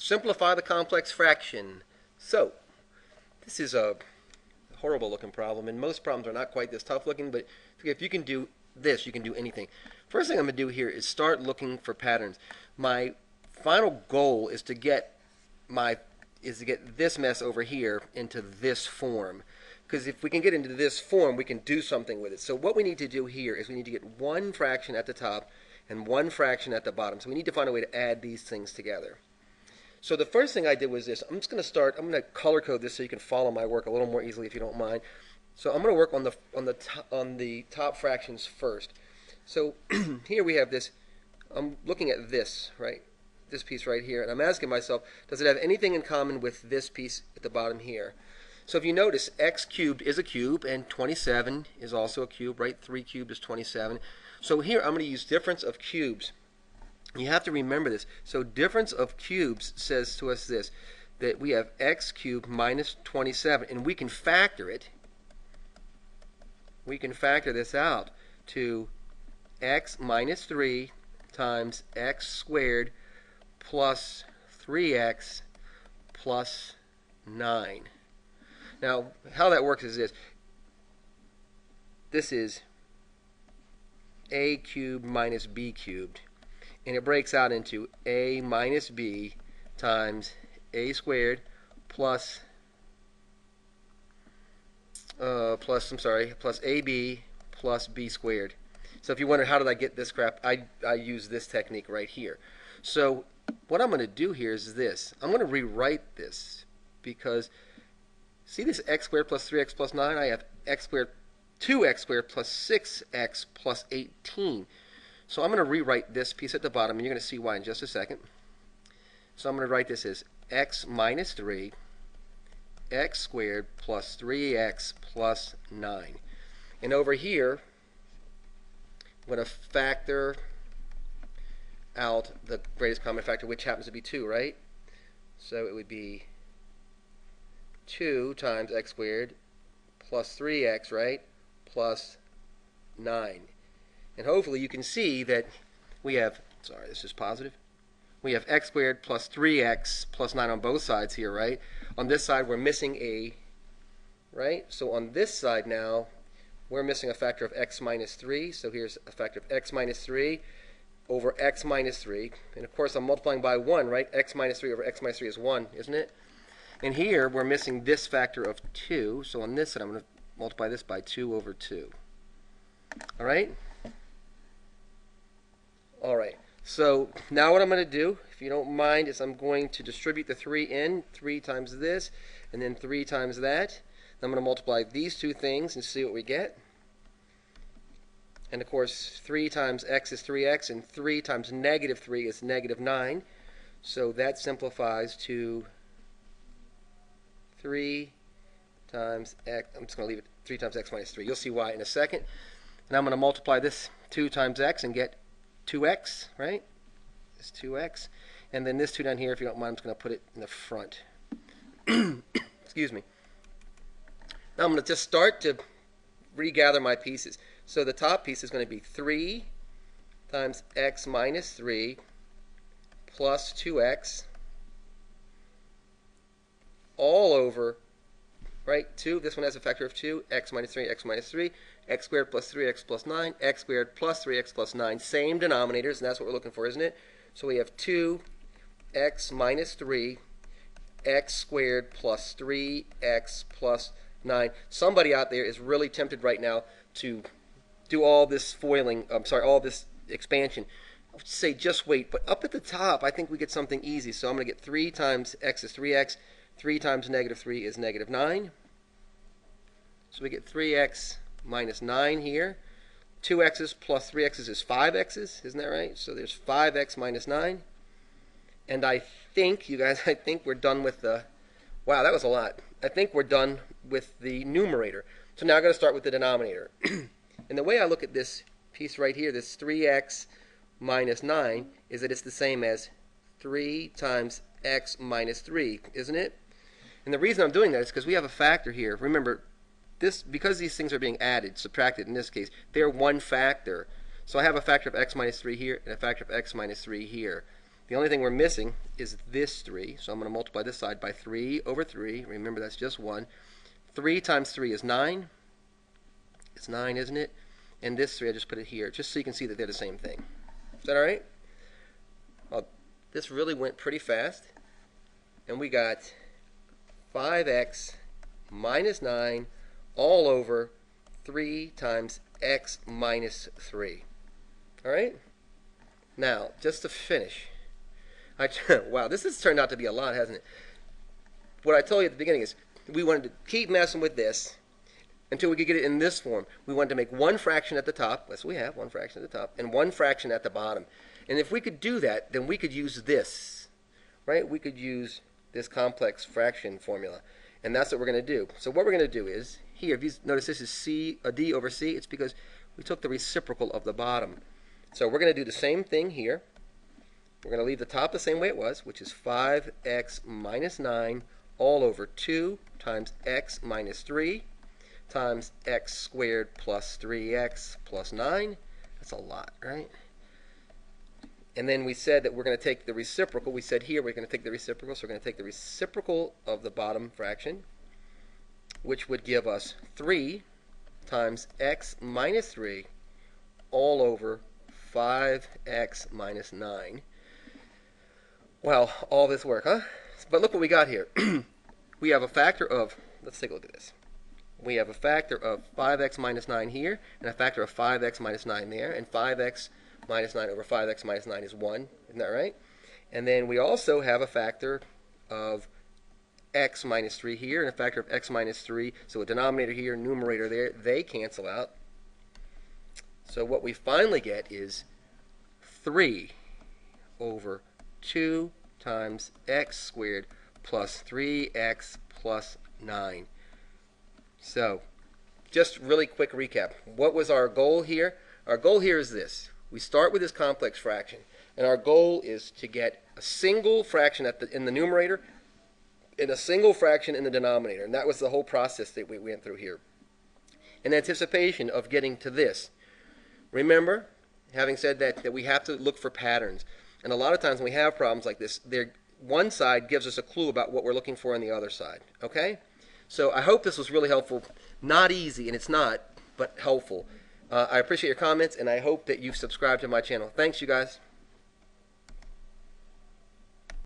Simplify the complex fraction. So, this is a horrible looking problem, and most problems are not quite this tough looking, but if you can do this, you can do anything. First thing I'm going to do here is start looking for patterns. My final goal is to get this mess over here into this form. Because if we can get into this form, we can do something with it. So what we need to do here is we need to get one fraction at the top and one fraction at the bottom. So we need to find a way to add these things together. So the first thing I did was this. I'm going to color code this so you can follow my work a little more easily if you don't mind. So I'm going to work on the top fractions first. So here we have this. I'm looking at this, right? This piece right here, and I'm asking myself, does it have anything in common with this piece at the bottom here? So if you notice, x cubed is a cube, and 27 is also a cube, right? 3 cubed is 27. So here I'm going to use difference of cubes. You have to remember this. So difference of cubes says to us this, that we have x cubed minus 27, and we can factor it. We can factor this out to x minus 3 times x squared plus 3x plus 9. Now, how that works is this. This is a cubed minus b cubed. And it breaks out into a minus b times a squared plus ab plus b squared. So if you wonder how did I get this crap, I use this technique right here. So what I'm going to do here is this. I'm going to rewrite this because see this x squared plus 3x plus 9? I have x squared, 2x squared plus 6x plus 18. So I'm going to rewrite this piece at the bottom, and you're going to see why in just a second. So I'm going to write this as x minus 3, x squared plus 3x plus 9. And over here, I'm going to factor out the greatest common factor, which happens to be 2, right? So it would be 2 times x squared plus 3x, right, plus 9. And hopefully you can see that we have, sorry, this is positive. We have x squared plus 3x plus 9 on both sides here, right? On this side we're missing a, right? So on this side now, we're missing a factor of x minus 3. So here's a factor of x minus 3 over x minus 3. And of course I'm multiplying by 1, right? X minus 3 over x minus 3 is 1, isn't it? And here we're missing this factor of 2. So on this side I'm going to multiply this by 2 over 2. All right? All right. So now what I'm going to do, if you don't mind, is I'm going to distribute the 3 in, 3 times this, and then 3 times that. Then I'm going to multiply these two things and see what we get. And of course, 3 times x is 3x, and 3 times negative 3 is negative 9. So that simplifies to 3 times x. I'm just going to leave it 3 times x minus 3. You'll see why in a second. And I'm going to multiply this 2 times x and get 2x, right? It's 2x. And then this 2 down here, if you don't mind, I'm just going to put it in the front. Excuse me. Now I'm going to just start to regather my pieces. So the top piece is going to be 3 times x minus 3 plus 2x all over, right, 2. This one has a factor of 2, x minus 3, x minus 3, x squared plus 3x plus 9, x squared plus 3x plus 9. Same denominators, and that's what we're looking for, isn't it? So we have 2x minus 3, x squared plus 3x plus 9. Somebody out there is really tempted right now to do all this foiling, all this expansion. I would say just wait, but up at the top I think we get something easy. So I'm going to get 3 times x is 3x, 3 times negative 3 is negative 9. So we get 3x minus 9 here. 2x's plus 3x's is 5x's, isn't that right? So there's 5x minus 9. And I think, you guys, I think we're done with the, wow, that was a lot. I think we're done with the numerator. So now I've got to start with the denominator. And the way I look at this piece right here, this 3x minus 9, is that it's the same as 3 times x minus 3, isn't it? And the reason I'm doing that is because we have a factor here. Remember, this, because these things are being added, subtracted in this case, they're one factor. So I have a factor of x minus 3 here and a factor of x minus 3 here. The only thing we're missing is this 3. So I'm going to multiply this side by 3 over 3. Remember, that's just 1. 3 times 3 is 9. It's 9, isn't it? And this 3, I just put it here, just so you can see that they're the same thing. Is that all right? Well, this really went pretty fast. And we got 5x minus 9 all over 3 times x minus 3. All right? Now, just to finish. Wow, this has turned out to be a lot, hasn't it? What I told you at the beginning is we wanted to keep messing with this until we could get it in this form. We wanted to make one fraction at the top. Yes, we have one fraction at the top and one fraction at the bottom. And if we could do that, then we could use this, right? We could use this complex fraction formula. And that's what we're going to do. So what we're going to do is, here, if you notice this is d over c, it's because we took the reciprocal of the bottom. So we're going to do the same thing here. We're going to leave the top the same way it was, which is 5x minus 9 all over 2 times x minus 3 times x squared plus 3x plus 9. That's a lot, right? And then we said that we're going to take the reciprocal. We said here we're going to take the reciprocal, so we're going to take the reciprocal of the bottom fraction, which would give us 3 times x minus 3 all over 5x minus 9. Wow, all this work, huh? But look what we got here. We have a factor of, let's take a look at this. We have a factor of 5x minus 9 here, and a factor of 5x minus 9 there, and 5x minus 9 over 5x minus 9 is 1. Isn't that right? And then we also have a factor of x minus 3 here, and a factor of x minus 3. So a denominator here, numerator there, they cancel out. So what we finally get is 3 over 2 times x squared plus 3x plus 9. So, just really quick recap. What was our goal here? Our goal here is this. We start with this complex fraction, and our goal is to get a single fraction in the numerator and a single fraction in the denominator. And that was the whole process that we went through here. In anticipation of getting to this, remember, having said that we have to look for patterns. And a lot of times when we have problems like this, one side gives us a clue about what we're looking for on the other side. Okay? So I hope this was really helpful. Not easy, and it's not, but helpful. I appreciate your comments, and I hope that you've subscribed to my channel. Thanks, you guys.